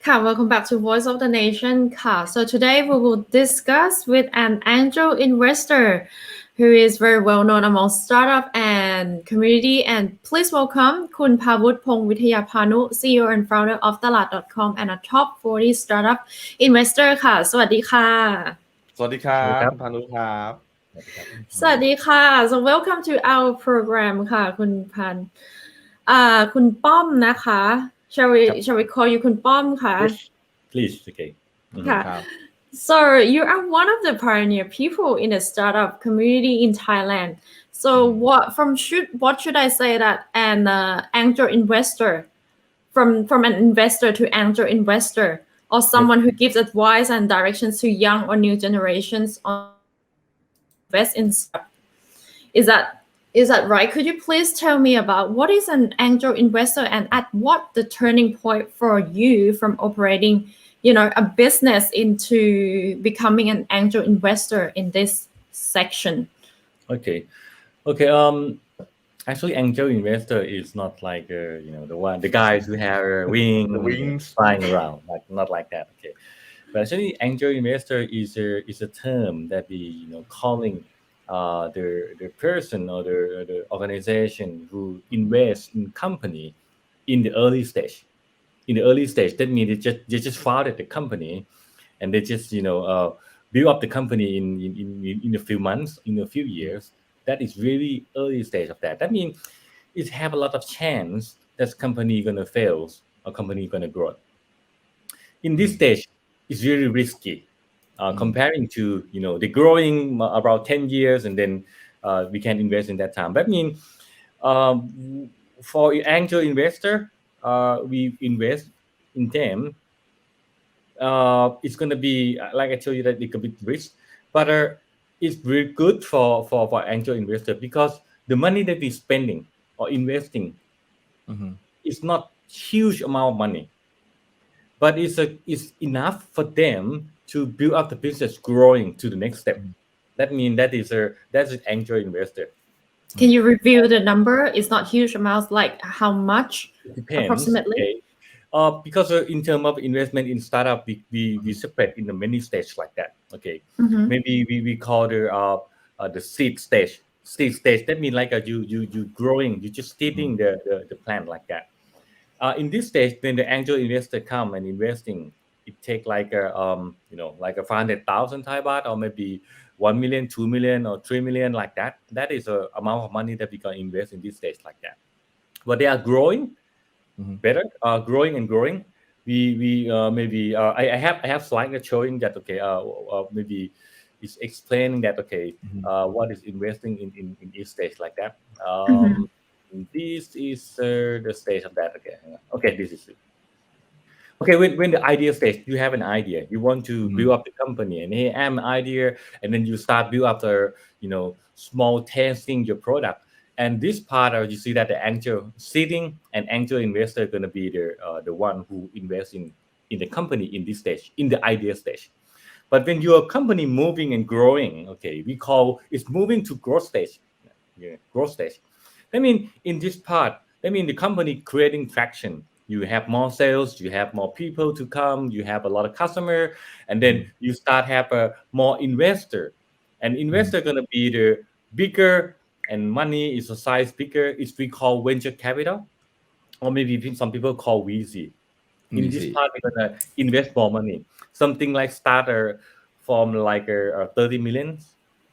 Welcome back to Voice of the Nation. So today we will discuss with an angel investor who is very well known among startup and community. And please welcome Khun Pawoot Pongvitayapanu, CEO and founder of Talat.com and a top 40 startup investor ค่ะสวัสดีค่ะสวัสดีครั สวัสดีครับ คุณพานุครับ สวัสดีค่ะ So welcome to our program ค่ะคุณพันคุณป้อมนะคะ shall we call you คุณป้อมค่ะ Please, okay. ค่ะ So you are one of the pioneer people in the startup community in Thailand. So what should I say that an angel investor from an investor to angel investor or someone who gives advice and directions to young or new generations on invest in startup. Is that right? Could you please tell me about what is an angel investor and at what the turning point for you from operating a business into becoming an angel investor in this section? Okay. Actually, angel investor is not like the guys who have wings flying around, like not like that. Okay, but actually, angel investor is a term that we calling the person or the organization who invests in company in the early stage. In the early stage, that means they just founded the company, and they just build up the company in a few months, in a few years. That is really early stage of that. That means it have a lot of chance that company gonna fail or company gonna grow. In this stage, it's really risky comparing to the growing about 10 years, and then we can invest in that time. That means for angel investor, we invest in them. It's going to be like I told you that it could be risk, but it's very good for angel investor because the money that we're spending or investing is not huge amount of money, but it's enough for them to build up the business growing to the next step. That means that's an angel investor. Can you review the number? It's not huge amounts, like how much It depends, approximately? Okay. Because in terms of investment in startup, we separate in the many stage like that. Okay, maybe we call the seed stage. Seed stage, that means like you growing, you just seeding the plant like that. In this stage, when the angel investor come and investing, it take like like a 500,000 Thai baht or maybe 1 million, 2 million, or 3 million like that. That is a amount of money that we can invest in this stage like that. But they are growing better, growing and growing. We maybe I have slide that showing that okay, maybe it's explaining that okay, what is investing in each stage like that. This is the stage of that. Okay, this is it. Okay, when the idea stage, you have an idea, you want to build up the company, and hey, I have an idea, and then you start build up the small testing your product. And this part, you see that the angel seeding and angel investor are going to be the one who invests in the company in this stage, in the idea stage. But when your company moving and growing, okay, we call it's moving to growth stage. Growth stage. That means in this part, that means the company creating traction. You have more sales, you have more people to come, you have a lot of customer, and then you start have a more investor, and investor going to be the bigger, and money is a size bigger. It's we call venture capital, or maybe some people call VC. In this part, we're gonna invest more money. Something like starter from like 30 million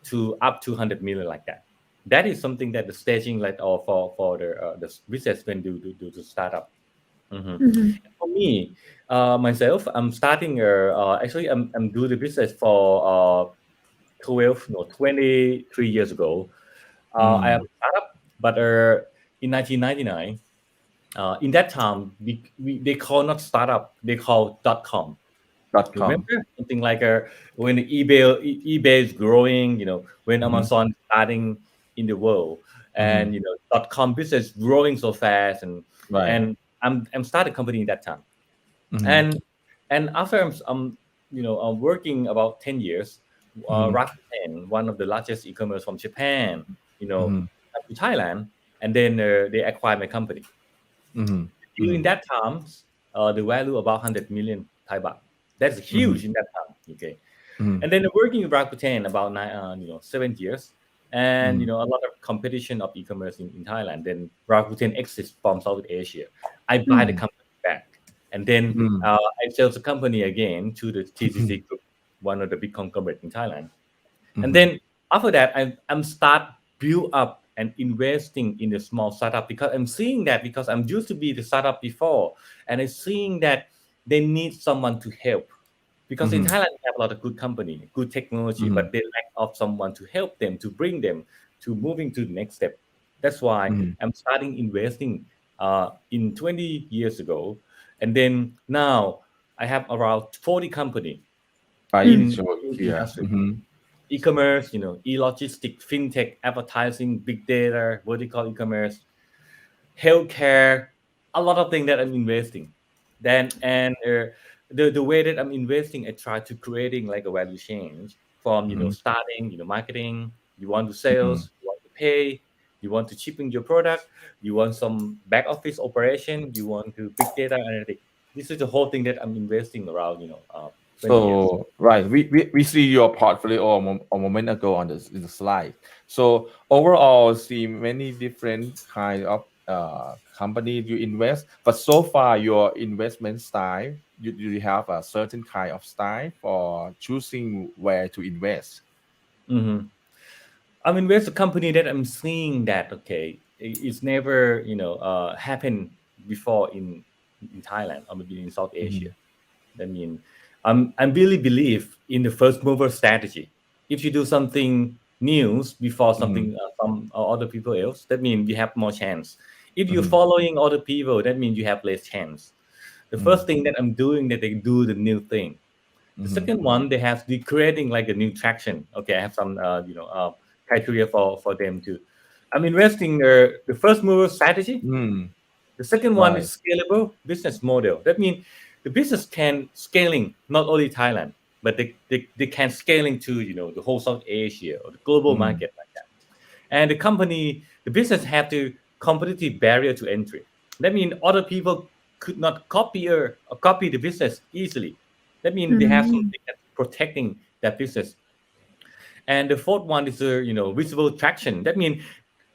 to up to 100 million like that. That is something that the staging like or for the business when do the startup. For me, myself, I'm starting. Actually, I'm doing the business for 23 years ago. I am a startup, but in 1999, in that time, they call not startup, they call .com. Remember something like when eBay is growing, when Amazon starting in the world, and .com business growing so fast, and I'm started company in that time, and after I'm working about 10 years, Rakuten, one of the largest e-commerce from Japan, to Thailand, and then they acquired my company. During that time, the value about 100 million Thai baht. That's huge in that time. Okay. Mhm. And then working with Rakuten about 7 years, and a lot of competition of e-commerce in Thailand. Then Rakuten exits from South Asia. I buy the company back, and then I sell the company again to the TCC Group, one of the big conglomerates in Thailand. And then after that, I'm start build up and investing in the small startup because I'm seeing that because I'm used to be the startup before, and I'm seeing that they need someone to help. Because in Thailand, we have a lot of good company, good technology, but they lack of someone to help them, to bring them to moving to the next step. That's why I'm starting investing in 20 years ago. And then now I have around 40 company I in show here. industry, e-commerce, e-logistics, fintech, advertising, big data, vertical e-commerce, healthcare, a lot of things that I'm investing. Then and the way that I'm investing, I try to creating like a value change from starting marketing. You want to sales, you want to pay, you want to shipping your product, you want some back office operation, you want to big data analytics. This is the whole thing that I'm investing around 20 years. So right, we see your portfolio a moment ago on the slide. So overall, see many different kind of companies you invest, but so far your investment style, you have a certain kind of style for choosing where to invest. hmm I'm invest a company that I'm seeing that it's never happened before in Thailand or maybe in South Asia. That means I really believe in the first mover strategy. If you do something new before something some other people else, that means you have more chance. If you're following other people, that means you have less chance. The first thing that I'm doing that they do the new thing. The second one, they have the creating like a new traction. Okay, I have some criteria for them too. I'm investing the first mover strategy. The second one Right. is scalable business model. That means the business can scaling not only Thailand, but they can scaling to the whole South Asia or the global market like that. And the business have the competitive barrier to entry. That means other people could not copy the business easily. That means they have something that's protecting that business. And the fourth one is visible traction. That means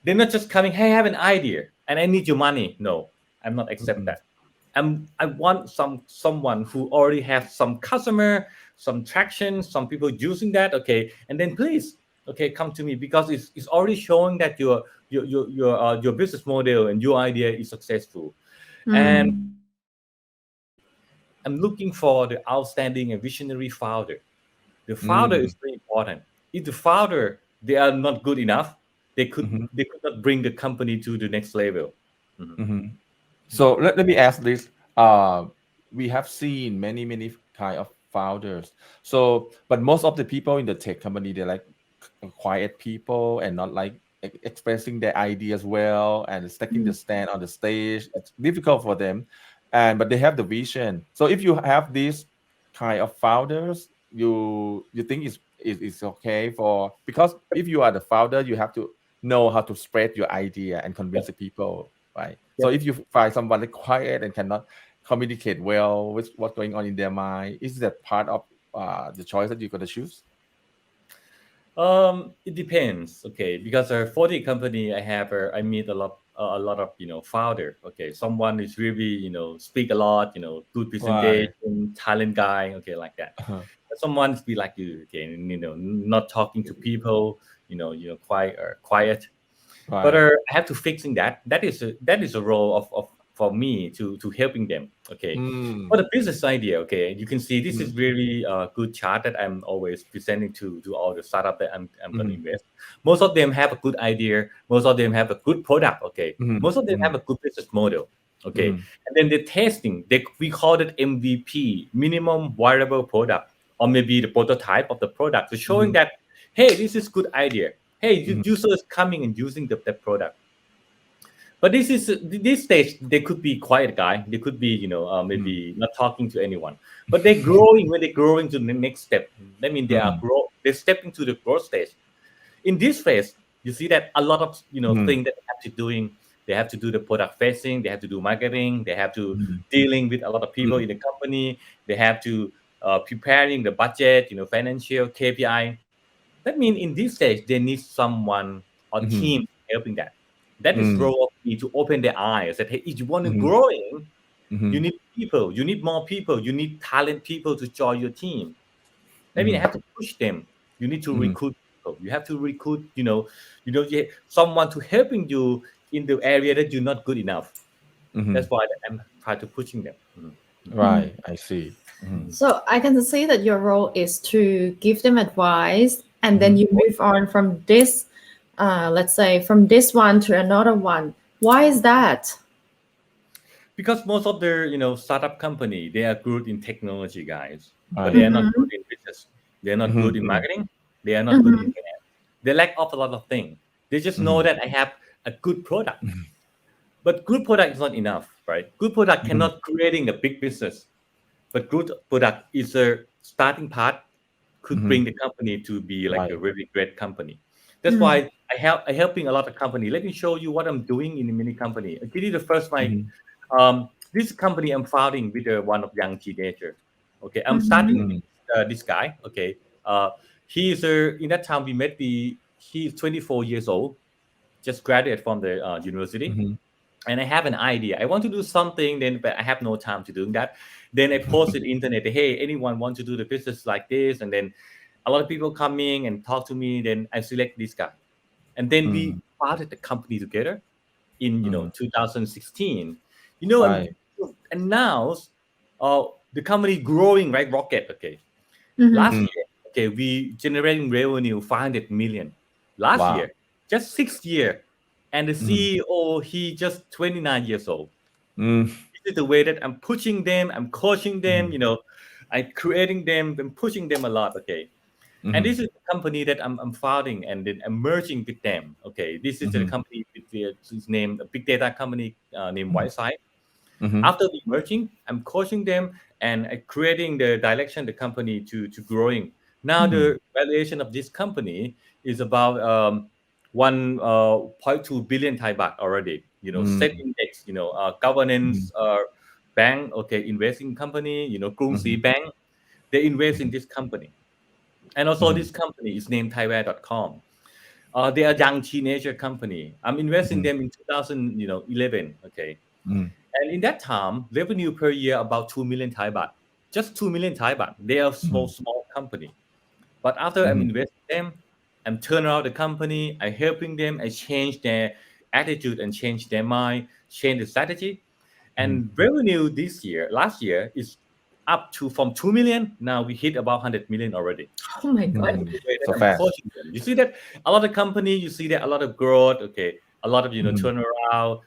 they're not just coming, hey, I have an idea and I need your money. No, I'm not accept that. I want someone who already has some customer, some traction, some people using that. Okay, and then please, come to me because it's already showing that your business model and your idea is successful. And I'm looking for the outstanding and visionary founder. The founder is very important. If the founder they are not good enough, they could not bring the company to the next level. So let me ask this. We have seen many kind of founders. So, but most of the people in the tech company, they're like quiet people and not like expressing their ideas well and taking the stand on the stage. It's difficult for them, and but they have the vision. So if you have these kind of founders, you think it's okay for, because if you are the founder, you have to know how to spread your idea and convince the people, right? So Yep. if you find someone like quiet and cannot communicate well with what's going on in their mind, is that part of the choice that you're going to choose? It depends. Okay, because for the company I have, I meet a lot of founder. Okay, someone is really speak a lot. Good Right. presentation, talent guy. Okay, like that. Someone be like you. Okay, not talking to people. Quiet. But Right. I have to fixing that. That is a role of for me to helping them. Okay, for the business idea. Okay, you can see this is really a good chart that I'm always presenting to all the startup that I'm going to invest. Most of them have a good idea. Most of them have a good product. Okay, most of them have a good business model. Okay, and then the testing. We call it MVP, minimum viable product, or maybe the prototype of the product, so showing that hey, this is good idea. Hey, users coming and using that product. But this stage, they could be quiet guy. They could be maybe not talking to anyone. But they're growing when they're growing to the next step. That means they're stepping to the growth stage. In this phase, you see that a lot of things that they have to doing. They have to do the product facing. They have to do marketing. They have to dealing with a lot of people in the company. They have to preparing the budget, financial KPI. That means in this stage they need someone or team helping that. That is role of me to open their eyes. That hey, if you want to growing, you need people. You need more people. You need talent people to join your team. That means I have to push them. You need to recruit people. You have to recruit, someone to helping you in the area that you're not good enough. That's why I'm trying to pushing them. Right, I see. So I can see that your role is to give them advice, and then you move on from this, let's say, from this one to another one. Why is that? Because most of their startup company, they are good in technology, guys, but they are not good in business. They are not good in marketing. They are not good in finance. They lack of a lot of things. They just know that I have a good product, but good product is not enough, right? Good product cannot creating a big business, but good product is a starting part, could bring the company to be like a really great company. That's why I helping a lot of company. Let me show you what I'm doing in the mini company. I'll give you the first this company I'm founding with one of young teenager. Okay, I'm starting this guy. Okay, he's in that time we met. He's 24 years old, just graduated from the university. And I have an idea. I want to do something, then but I have no time to do that. Then I posted internet. Hey, anyone want to do the business like this? And then a lot of people coming and talk to me. Then I select this guy, and then we started the company together in 2016. And now the company growing right rocket. Okay, last year, okay, we generating revenue 500 million. Last year, just 6 years. And the CEO, he just 29 years old. This is the way that I'm pushing them, I'm coaching them, I'm creating them, I'm pushing them a lot, okay? And this is the company that I'm founding and then I'm merging with them, okay? This is the company with its name, a big data company named Whiteside. After we merging, I'm coaching them and creating the direction the company to growing. Now the valuation of this company is about 1.2 billion Thai baht already. Set index, governance, bank, okay, investing company, Krung Si Bank, they invest in this company. And also this company is named Thaiware.com. They are young teenager company. I'm investing them in 2011, okay. And in that time, revenue per year about 2 million Thai baht. Just 2 million Thai baht. They are small company. But after I'm investing them, I'm turning around the company, I'm helping them, I change their attitude and change their mind, change the strategy. And revenue last year is up to from 2 million. Now we hit about 100 million already. Oh my God. So fast. You see that a lot of company, you see that a lot of growth, okay, a lot of turnaround,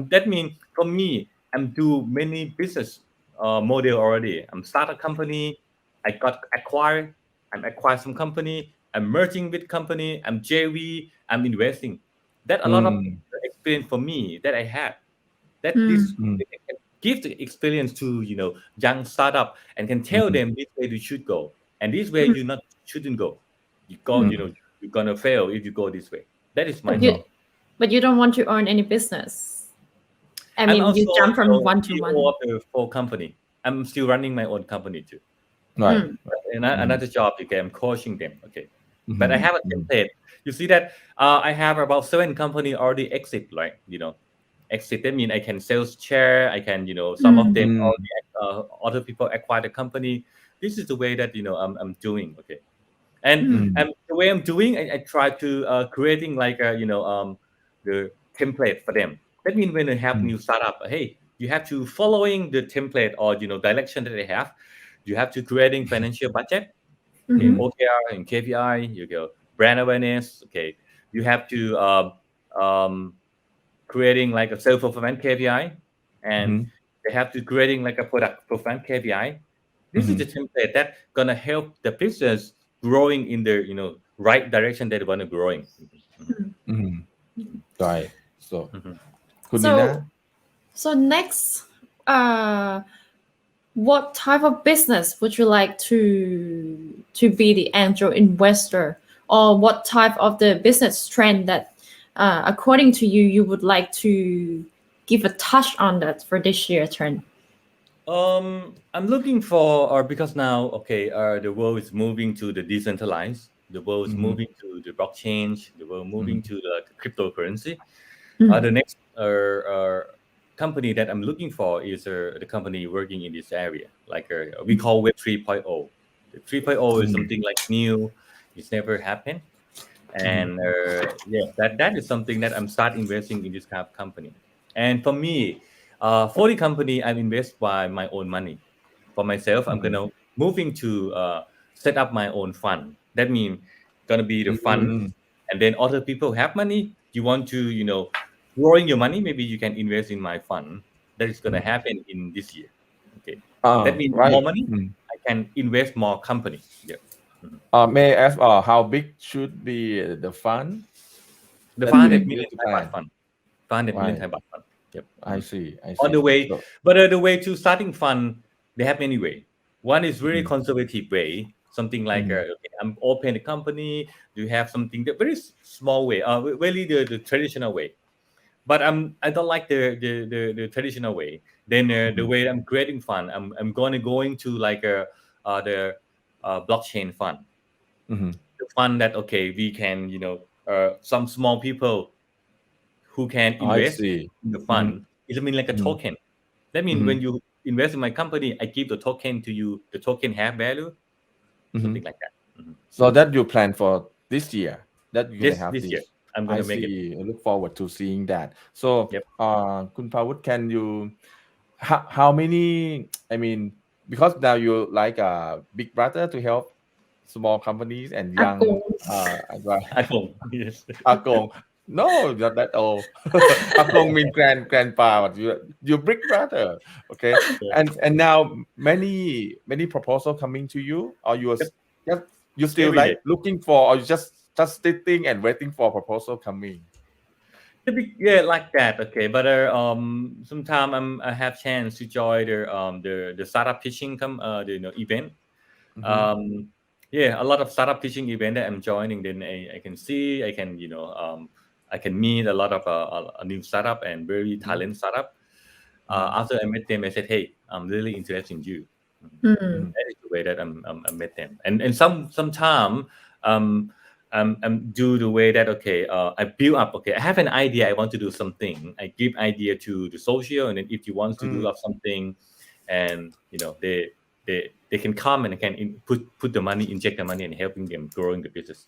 that means for me, I'm do many business model already. I'm start a company, I got acquired, I'm acquired some company, I'm merging with company, I'm JV, I'm investing. That a lot of experience for me that I had. That this give the experience to young startup and can tell them this way you should go and this way you shouldn't go. You go, you're gonna fail if you go this way. That is my job. But you don't want to own any business. I mean, also, you jump from one to one. CEO of the whole company. I'm still running my own company too. Right. And another job, okay, I'm coaching them, okay. But I have a template. You see that I have about 7 company already exit, like exit. That means I can sales share. I can some of them already other people acquire the company. This is the way that I'm doing, okay. And the way I'm doing, I try to creating like the template for them. That means when they have new startup, hey, you have to following the template or direction that they have. You have to creating financial budget, okay, OKR and KPI. You go brand awareness, okay. You have to creating like a sales performance KPI, and they have to creating like a product performance KPI. This is the template that gonna help the business growing in the right direction that they want to growing. Right. So, so next, what type of business would you like to be the angel investor, or what type of the business trend that according to you, you would like to give a touch on that for this year turn? I'm looking for, or because now, the world is moving to the decentralized, the world is moving to the blockchain, the world moving to the cryptocurrency. The next company that I'm looking for is the company working in this area, like we call Web 3.0. The 3.0 is something like new, it's never happened, and that is something that I'm start investing in this kind of company. And for me, for the company, I invest by my own money. For myself, I'm gonna moving to set up my own fund. That means gonna be the fund, and then other people have money. You want to growing your money, maybe you can invest in my fund. That is gonna happen in this year. Okay, that means more Right. money. I can invest more company. Yeah. May I ask how big should be the fund? The That 500 you million to Thai baht plan. fund. 500 million Right. Thai baht fund. Yep. I see. On the way, So, but the way to starting fund, they have many way. One is very conservative way, something like I'm open the company. You have something that very small way, really the traditional way. But I don't like the traditional way. Then the way I'm creating fund, I'm going to like the blockchain fund, the fund that we can some small people who can I invest see. in the fund. It means like a token. That means when you invest in my company, I give the token to you. The token have value, something like that. So that you plan for this year that you're gonna have This year, this. I'm I gonna make it. see. I look forward to seeing that. So, Yep. Khun Pawoot, can you how many? I mean, because now you like a big brother to help small companies and young iPhone. Yes. Agong. No, not that old. Agong means grandpa, but you big brother. Okay. And now many proposal coming to you, or just you still Every day. like looking for, or you just sitting and waiting for proposal coming. Yeah, like that. Okay, but sometime I have chance to join the startup pitching event. Yeah, a lot of startup pitching event that I'm joining. Then I can see, I can I can meet a lot of a new startup and very talent startup. After I met them, I said, "Hey, I'm really interested in you." That is the way that I met them. And sometime um do the way that I build up. Okay, I have an idea. I want to do something. I give idea to the social, and then if you want to do something, and they can come and can put the money, inject the money, and helping them growing the business.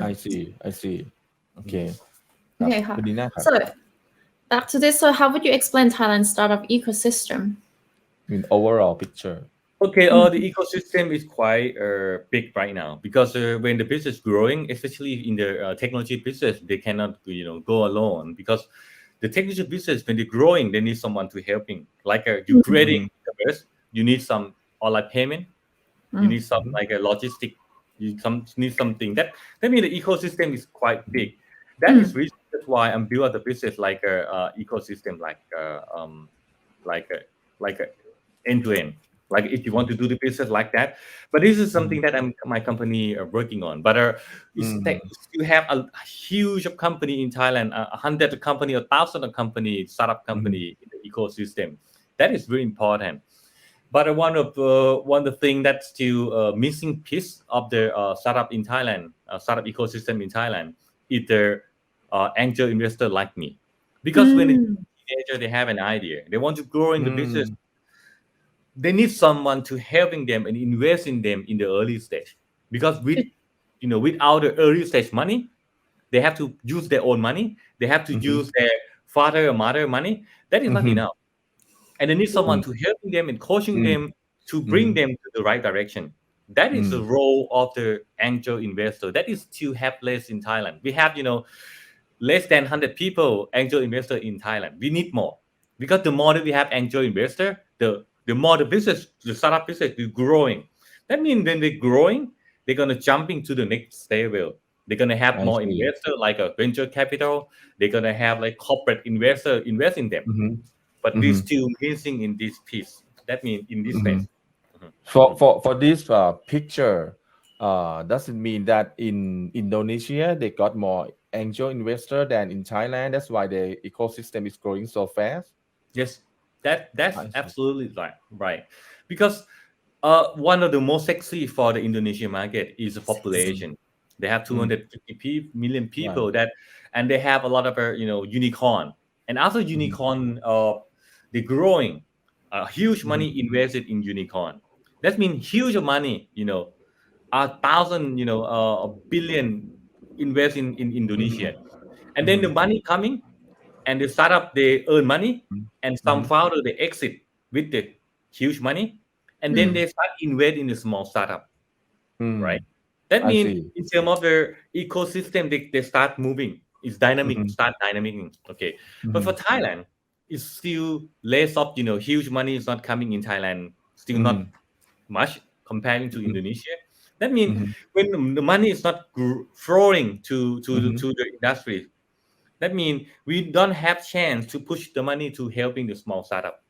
I see. Okay. Okay, คุณดีน่าครับ so back to this. So how would you explain Thailand's startup ecosystem? In overall picture. Okay, the ecosystem is quite big right now because when the business growing, especially in the technology business, they cannot go alone because the technology business when they're growing, they need someone to helping. Like you creating commerce, you need some online payment, you need some like a logistic, need something that means the ecosystem is quite big. That is reason that's why I'm building the business like a ecosystem like a end to end. Like if you want to do the business like that, but this is something that my company are working on. But you have a huge company in Thailand, 100 company or 1,000 of company, startup company in the ecosystem. That is very important. But one of the thing that's still missing piece of the startup in Thailand, startup ecosystem in Thailand, is the angel investor like me, because when a teenager they have an idea, they want to grow in the business. They need someone to helping them and invest in them in the early stage, because without the early stage money, they have to use their own money. They have to use their father or mother money. That is not enough, and they need someone to helping them and coaching them to bring them to the right direction. That is the role of the angel investor. That is to have less in Thailand. We have less than 100 people angel investor in Thailand. We need more, because the more that we have angel investor, the more the startup business is growing. That means when they're growing, they're gonna jump into the next level. They're gonna have more investor like a venture capital. They're gonna have like corporate investor invest in them. But we're still missing in this piece. That means in this phase. For this picture, does it mean that in Indonesia they got more angel investor than in Thailand. That's why the ecosystem is growing so fast. Yes, that's I see. absolutely right. Because one of the most sexy for the Indonesian market is the population. They have 250 million people Right. and they have a lot of unicorn. And after unicorn, they're growing. Huge money invested in unicorn. That means huge money. A thousand, a billion invest in Indonesia, and then the money coming and the startup they earn money, and some founder they exit with the huge money, and then they start invest in the small startup, right? That I means see. in terms of the ecosystem, they start moving. It's dynamic, start dynamic. Okay, but for Thailand, it's still less of huge money is not coming in Thailand. Still not much comparing to Indonesia. That means when the money is not flowing to the industry, that means we don't have chance to push the money to helping the small startup.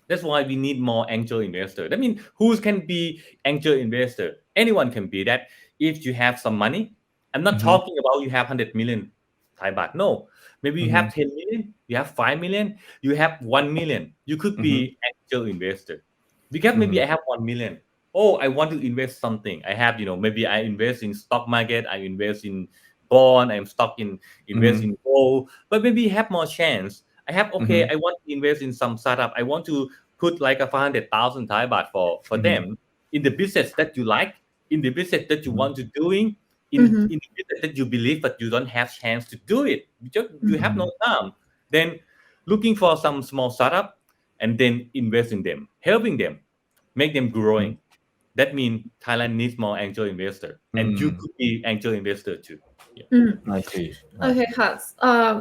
That's why we need more angel investor. That means who can be angel investor? Anyone can be that if you have some money. I'm not talking about you have 100 million Thai baht. No, maybe you have 10 million, you have 5 million, you have 1 million. You could be angel investor. Because maybe I have 1 million. Oh, I want to invest something. I have, maybe I invest in stock market, I invest in bond, I'm stock in invest in gold, but maybe you have more chance. I have I want to invest in some startup. I want to put like a 500,000 Thai baht for them in the business that you like, in the business that you want to doing, in the business that you believe but you don't have chance to do it. You have no time. Then looking for some small startup and then invest in them, helping them, make them growing. That means Thailand needs more angel investor, and you could be angel investor too. Yeah. I see. Okay, Hux.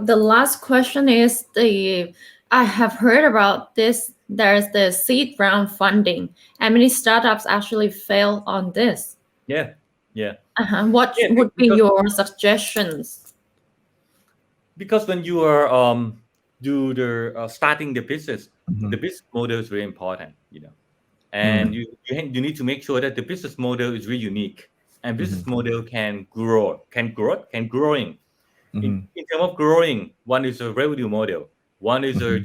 The last question is I have heard about this. There's the seed round funding, and many startups actually fail on this. Yeah. What Yeah, would be your suggestions? Because when you are starting the business model is very important, and you need to make sure that the business model is really unique and business model can growing. In terms of growing, one is a revenue model, one is a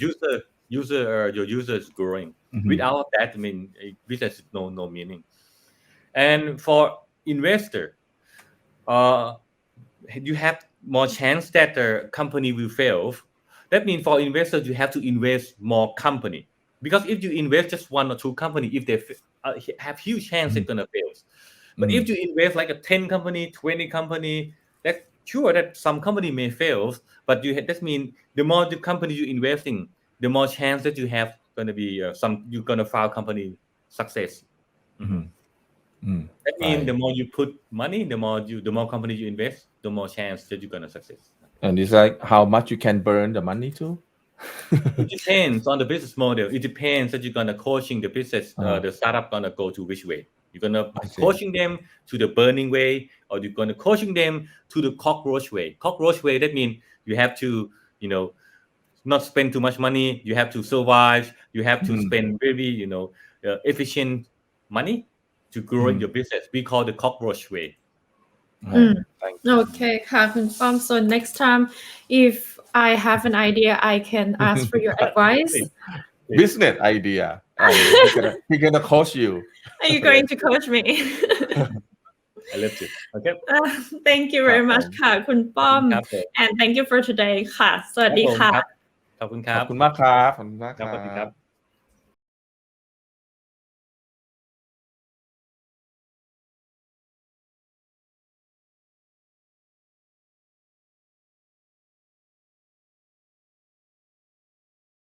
your user is growing. Without that, I mean, business is no meaning. And for investor, you have more chance that the company will fail. That means for investors, you have to invest more company, because if you invest just one or two company, if they have huge chance they're gonna fail. But if you invest like a 10 company, 20 company, that's sure that some company may fail, but that means the more the company you investing, the more chance that you have gonna be you're gonna file company success. That means the more you put money, the more company you invest, the more chance that you're gonna success. And it's like how much you can burn the money too. It depends on the business model. It depends that you're gonna coaching the business, the startup gonna go to which way. You're gonna coaching them to the burning way, or you're gonna coaching them to the cockroach way. Cockroach way, that means you have to, not spend too much money. You have to survive. You have to spend very, efficient money to grow your business. We call the cockroach way. Okay, confirm. So next time, if I have an idea, I can ask for your advice. Business idea, and he's gonna coach you. Are you going to coach me? I love it. Okay. Thank you very much ค่ะคุณป้อม and thank you for today ค่ะสวัสดีค่ะ ขอบคุณครับ ขอบคุณมากครับขอบคุณมากค ครั รั บสวัสดีครับ บ